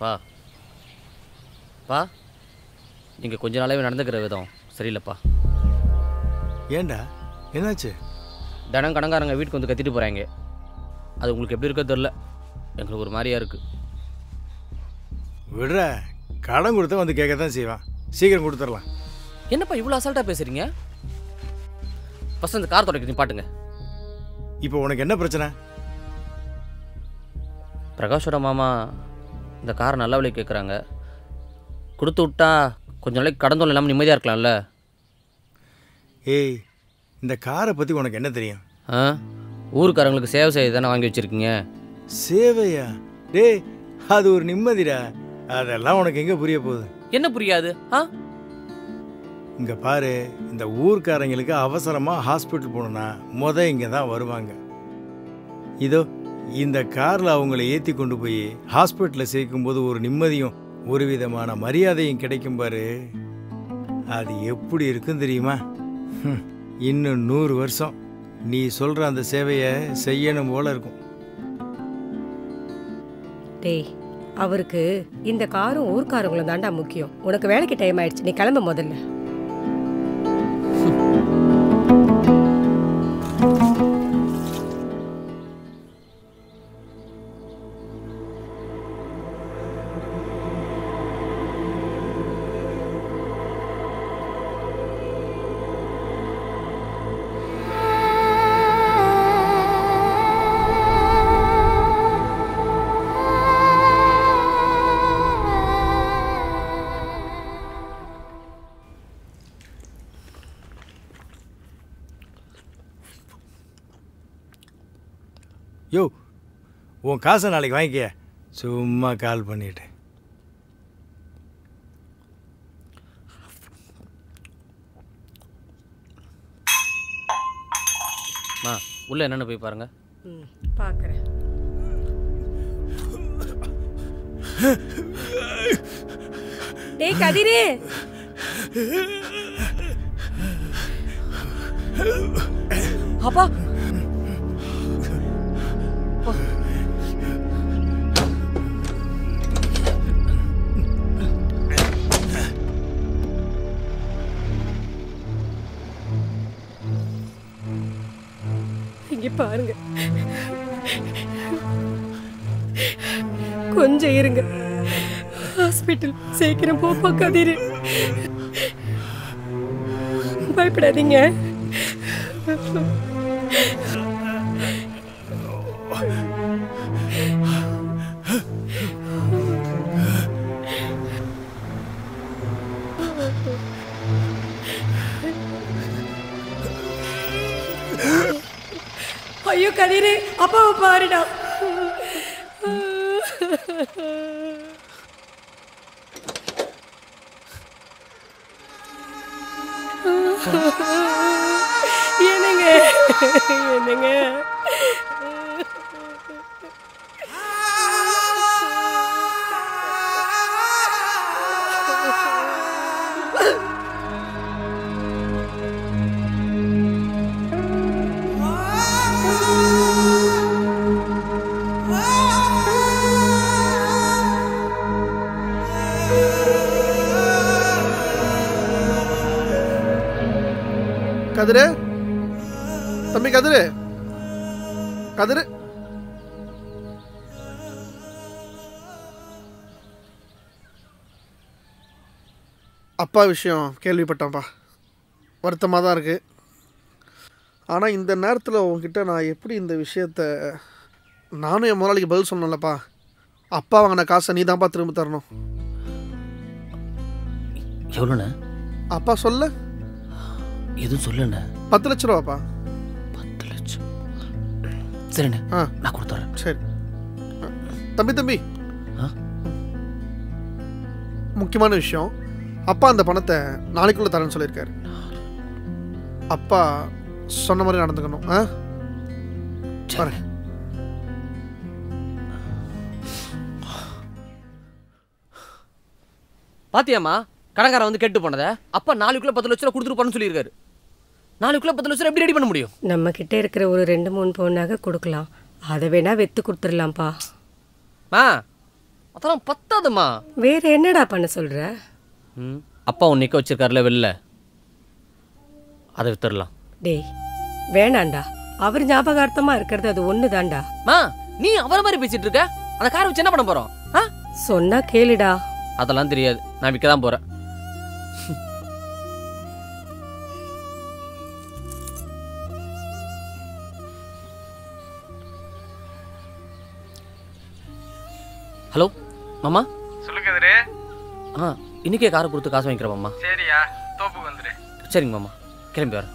பா பா நீங்கள் கொஞ்ச நாளாகவே நடந்துக்கிற விதம் சரியில்லைப்பா. ஏண்டா என்னாச்சு? தினம் கடங்காரங்க வீட்டுக்கு வந்து கத்திட்டு போகிறாங்க. அது உங்களுக்கு எப்படி இருக்கோ தெரில, எங்களுக்கு ஒரு மாதிரியாக இருக்குது. விடுற, கடன் கொடுத்தா வந்து கேட்க தான் செய்வான். சீக்கிரம் கொடுத்துடலாம். என்னப்பா இவ்வளோ அசால்ட்டாக பேசுகிறீங்க? ஃபஸ்ட் அந்த கார் தொடக்க நிப்பாட்டுங்க. இப்போ உனக்கு என்ன பிரச்சனை? பிரகாஷோட மாமா இந்த காரை நல்ல விலை கேட்குறாங்க. கொடுத்து விட்டா கொஞ்சம் நாளைக்கு கடன் தொல்லை இல்லாமல் நிம்மதியாக இருக்கலாம்ல. ஏய், இந்த காரை பற்றி உனக்கு என்ன தெரியும்? ஊருக்காரங்களுக்கு சேவை செய்ய தானே வாங்கி வச்சுருக்கீங்க. சேவையா? டேய், அது ஒரு நிம்மதிடா. அதெல்லாம் உனக்கு எங்கே புரிய போகுது? என்ன புரியாது? இங்கே பாரு, இந்த ஊர்க்காரங்களுக்கு அவசரமாக ஹாஸ்பிட்டல் போகணுன்னா இங்கே தான் வருவாங்க. இதோ இந்த காரில் அவங்கள ஏற்றி கொண்டு போய் ஹாஸ்பிட்டலில் சேர்க்கும்போது ஒரு நிம்மதியும் ஒரு விதமான மரியாதையும் கிடைக்கும் பாரு. அது எப்படி இருக்கும் தெரியுமா? இன்னும் 100 வருஷம் நீ சொல்கிற அந்த சேவையை செய்யணும் போல இருக்கும். டேய், அவருக்கு இந்த காரும் ஊர்க்காரங்களும் தாண்டா முக்கியம். உனக்கு வேலைக்கு டைம் ஆயிடுச்சு, நீ கிளம்ப முதல்ல. யோ, உன் காசை நாளைக்கு வாங்கிக்க. சும்மா கால் பண்ணிட்டு. உள்ள என்னன்னு போய் பாருங்க. பார்க்குறேன். டேய் கதிரே, அப்பா இங்க பாருங்க, கொஞ்சம் இருங்க. ஹாஸ்பிட்டல் சீக்கிரம் போப்பா கதிரு. பயப்படாதீங்க. ஐயோ கதிரு, அப்பாவை பாருடா. என்னங்க என்னங்க? கதிரு, தம்பி கதிரு, கதிரு. அப்பா விஷயம் கேள்விப்பட்டேன்ப்பா. வருத்தமாக தான் இருக்குது. ஆனால் இந்த நேரத்தில் உங்ககிட்ட நான் எப்படி இந்த விஷயத்த நானும் என் முதலாளிக்கு பதில் சொன்னேன்லப்பா. அப்பா வாங்கின காசை நீ தான்ப்பா திரும்ப தரணும். எவ்வளோண்ணே? அப்பா சொல்ல எதுவும் சொல்லுண்ணே. 10 லட்ச ரூபாப்பா. 10 லட்சம்? சரிண்ணே, நான் கொடுத்துறேன். சரி தம்பி, முக்கியமான விஷயம், அப்பா அந்த பணத்தை நாளைக்குள்ள தரேன்னு சொல்லியிருக்காரு. அப்பா சொன்ன மாதிரி நடந்துக்கணும். வரேன். பாத்தியாமா, கடங்காரன் வந்து கேட்டு போனதை அப்பா 4 கிலோ 10 லட்ச ரூபா கொடுத்துருப்பான்னு சொல்லியிருக்காரு. 4 கிலோ 10 லட்ச ரூபா எப்படி ரெடி பண்ண முடியும்? நம்ம கிட்ட இருக்கிற ஒரு 2-3 பவுன் நகை கொடுக்கலாம். அதை வேணா வெத்து கொடுத்துடலாம்ப்பா. அதெல்லாம் பத்தாதுமா. வேற என்னடா பண்ண சொல்ற? அப்பா உன் நிற்க வச்சிருக்காருல வெளில, அதை வித்துடலாம். டேய் வேணாண்டா, அவர் ஞாபகார்த்தமா இருக்கிறது அது ஒன்று தான்டா. மா நீ அவரை மாதிரி பேசிட்டு இருக்க. அந்த காரை வச்சு என்ன பண்ண போறோம்? சொன்னா கேளுடா. அதெல்லாம் தெரியாது, நான் விற்க தான் போறேன். ஹலோ மாமா. சொல்லுங்க கதிரு. இன்னைக்கே காரை கொடுத்து காசு வாங்கிக்கிறேன் மாமா. சரியா, தோப்புக்கு வந்துடு. சரிங்க மாமா, கிளம்பி வரேன்.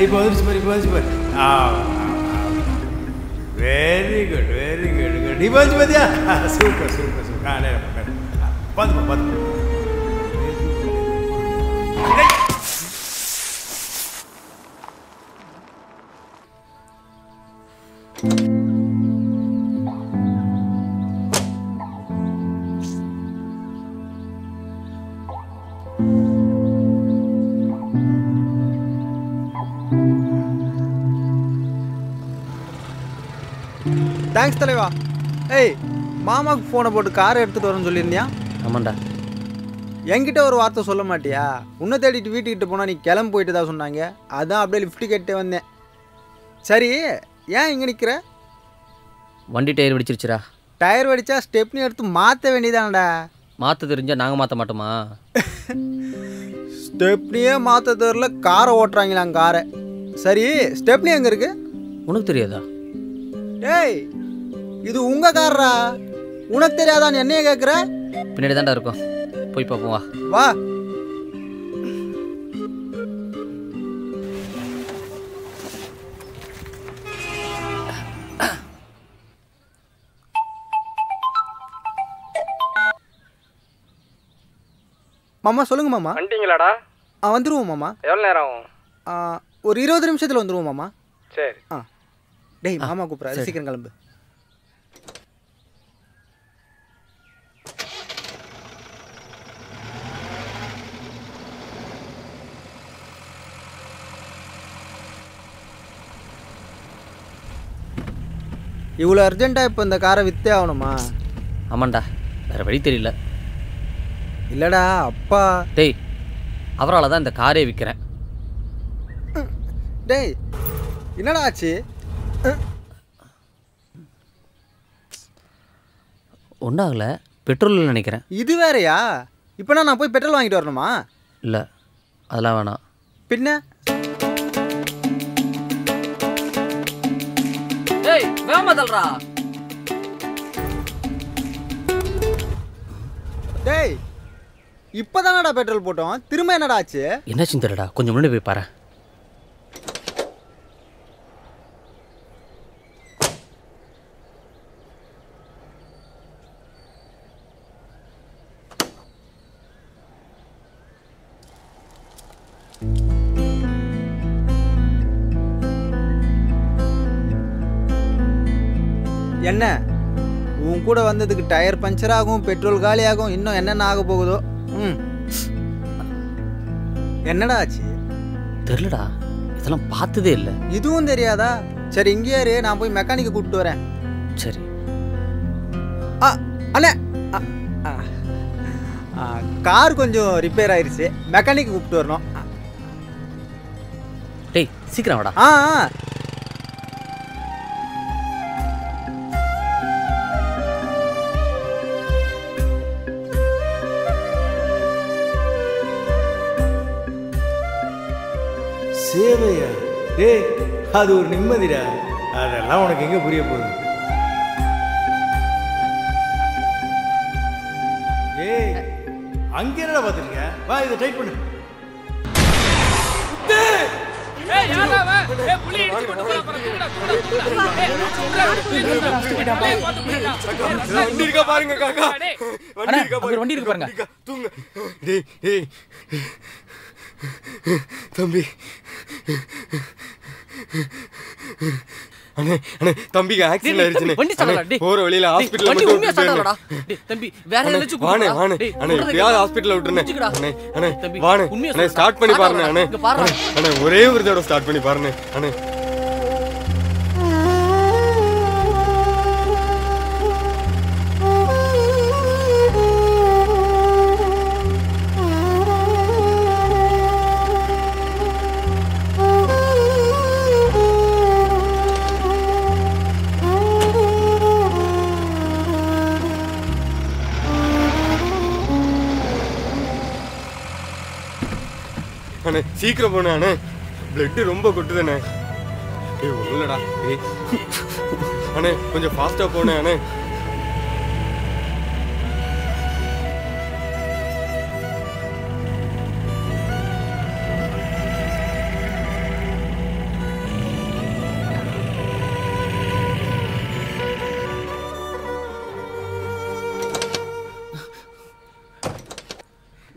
இப்போ வந்துருச்சு பாரு, இப்போ வந்துச்சு பாரு. Very good, very good good. இப்போ வந்துச்சு பார்த்தியா? Super super super. நேரம் பார்த்துப்பா பார்த்துப்பா. தேங்க்ஸ் தலைவா. ஏய், மாமாவுக்கு ஃபோனை போட்டு காரை எடுத்துகிட்டு வரேன்னு சொல்லியிருந்தியா? ஆமாண்டா. என்கிட்ட ஒரு வார்த்தை சொல்ல மாட்டியா? உன்னை தேடிட்டு வீட்டுக்கிட்ட போனால் நீ கிளம்பி போயிட்டு தான் சொன்னாங்க. அதான் அப்படியே லிஃப்ட்டு கேட்டே வந்தேன். சரி, ஏன் இங்கே நிற்கிற? வண்டி டயர் வெடிச்சிருச்சுடா. டயர் வெடிச்சா ஸ்டெப்னி எடுத்து மாற்ற வேண்டியதானடா. மாற்ற தெரிஞ்சால் நாங்கள் மாற்ற மாட்டோமா? ஸ்டெப்னியே மாற்ற தெரியல, காரை ஓட்டுறாங்களாம் காரை. சரி, ஸ்டெப்னி எங்கே இருக்கு? உனக்கு தெரியாதா? டேய், இது உங்க காரா, உனக்கு தெரியாதான்னு என்னைய கேட்குற? பின்னாடி தான்டா இருக்கும், போய் பார்ப்போம் வா. வா. மாமா சொல்லுங்க மாமா. வந்துட்டீங்களாடா? வந்துடுவோம் மாமா. எவ்வளோ நேரம் ஆகும்? ஒரு 20 நிமிஷத்தில் வந்துடுவோம் மாமா. சரி. டேய், மாமா கூப்பிட்றாரு, சீக்கிரம் கிளம்பு. இவ்வளோ அர்ஜென்ட்டாக இப்போ இந்த காரை விற்றே ஆகணுமா? ஆமாண்டா, வேறு வழி தெரியல. இல்லைடா அப்பா. டேய், அவரால் தான் இந்த காரே விற்கிறேன். டேய், என்னடா ஆச்சு? ஒன்றாகலை, பெட்ரோல் நினைக்கிறேன். இது வேறையா? இப்போனா நான் போய் பெட்ரோல் வாங்கிட்டு வரணுமா? இல்லை, அதெல்லாம் வேணாம். பின்ன? டேய், வேகமா தள்ளுடா. டேய், இப்போதானடா பெட்ரோல் போட்டோம், திரும்ப என்னடா ஆச்சு? என்னாச்சுன்னு தெரியலடா, கொஞ்சம் முன்னாடி போய் பாரு. என்ன உன் கூட வந்ததுக்கு டயர் பஞ்சர் ஆகும், பெட்ரோல் காலி ஆகும், இன்னும் என்னென்ன ஆக போகுதோ. என்னடா ஆச்சு? தெரியலடா, இதெல்லாம் பார்த்ததே இல்லை. இதுவும் தெரியாதா? சரி, இங்கேயே இரு, நான் போய் மெக்கானிக்கை கூப்பிட்டு வரேன். சரி. அண்ணே, கார் கொஞ்சம் ரிப்பேர் ஆயிடுச்சு, மெக்கானிக்கை கூப்பிட்டு வரணும். டேய், சீக்கிரம் வாடா. சேவையா? டேய், அது ஒரு நிம்மதிடா. அதெல்லாம் உனக்கு எங்கே புரிய போகுது? ஏய், அங்கே என்னடா பார்த்துருக்க? வா, இதை டைட் பண்ணு. பாருங்க காக்கா, வண்டி இருக்கு பாருங்க. தூங்க. டேய் டேய் தம்பி, அண்ணே அண்ணே தம்பிக்கு ஆக்சிடென்ட் ஆயிருச்சுனே. வண்டி ஸ்டார்ட் டேய். போற வழியில ஹாஸ்பிடல்ல வண்டி மட்டும் உண்மையா ஸ்டார்ட் ஆகலடா. டேய் தம்பி வேற எதாச்சும் வாணே வாணே அண்ணே எப்படியாவது ஹாஸ்பிடல்ல விட்டுறனே. அண்ணே அண்ணே வாணே அண்ணே ஸ்டார்ட் பண்ணி பாருங்க அண்ணே. அண்ணே ஒரே ஒரு தடவை ஸ்டார்ட் பண்ணி பாருங்க அண்ணே. அண்ணே சீக்கிரம் போனே அண்ணே, பிளட் ரொம்ப கொட்டுதுண்ணே. ஏய் ஒண்ணுலடா. ஏய் அண்ணே கொஞ்சம் ஃபாஸ்டா போனே அண்ணே.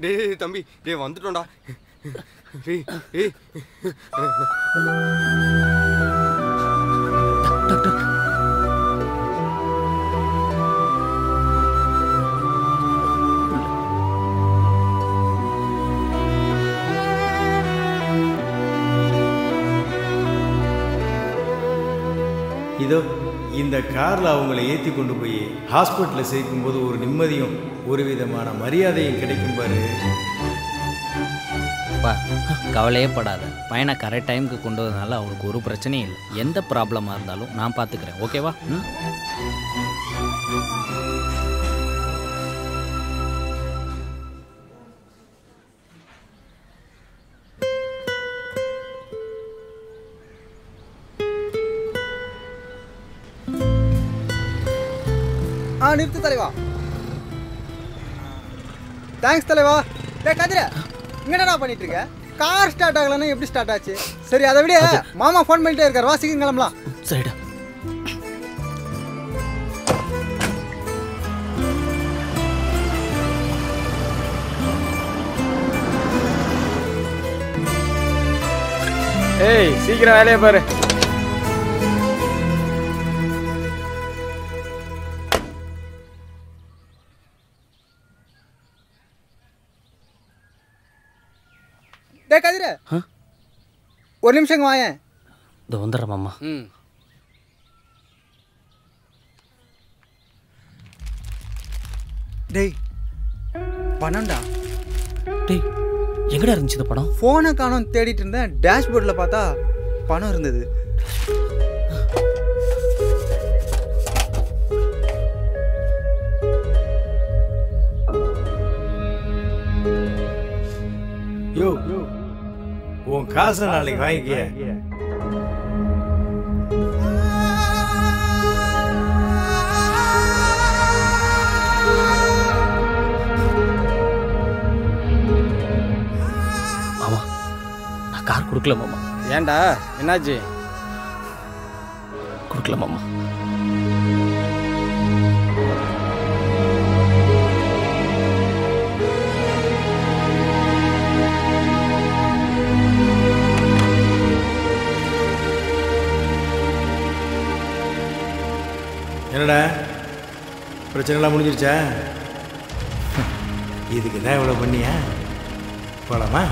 டேய் தம்பி, டேய் வந்துட்டோம்டா. ஏய் ஏய் இதோ இந்த காரில் அவங்கள ஏற்றி கொண்டு போய் ஹாஸ்பிட்டலில் சேர்க்கும்போது ஒரு நிம்மதியும் ஒரு விதமான மரியாதையும் கிடைக்கும் பாரு. கவலையே படாத, பையனை கரெக்ட் டைமுக்கு கொண்டு வரதுனால அவனுக்கு ஒரு பிரச்சனையும் இல்லை. எந்த ப்ராப்ளமாக இருந்தாலும் நான் பார்த்துக்கிறேன், ஓகேவா? நிறுத்து தலைவா. தேங்க்ஸ் தலைவா. டேய் கதிர, என்னடா பண்ணிட்டு இருக்க? கார் ஸ்டார்ட் ஆகலன்னா எப்படி ஸ்டார்ட் ஆச்சு? சரி அதை விட மாமா ஃபோன் பண்ணிட்டே இருக்காரு, வா சீக்கிரம் கிளம்பலாம். சரிடா. ஏய் சீக்கிரம் வேலையை பாரு. டேய் கதிர, ஒரு நிமிஷம் வாயேன். இதோ வந்துடுறேன் மாமா. டேய் பணம்டா. டேய் எங்கடா இருந்துச்சு இந்த படம்? ஃபோனை காணோம் தேடிட்டு இருந்தேன், டேஷ்போர்டில் பார்த்தா பணம் இருந்தது. யோ, உன் காசை நாளைக்கு வாங்கிக்க. மாமா நான் கார் கொடுக்கல மாமா. ஏன்டா என்னாச்சு? கொடுக்கல மாமா. என்னடா பிரச்சனைலாம் முடிஞ்சிருச்சா? இதுக்கு தான் இவ்வளோ பண்ணியா? போலாமா?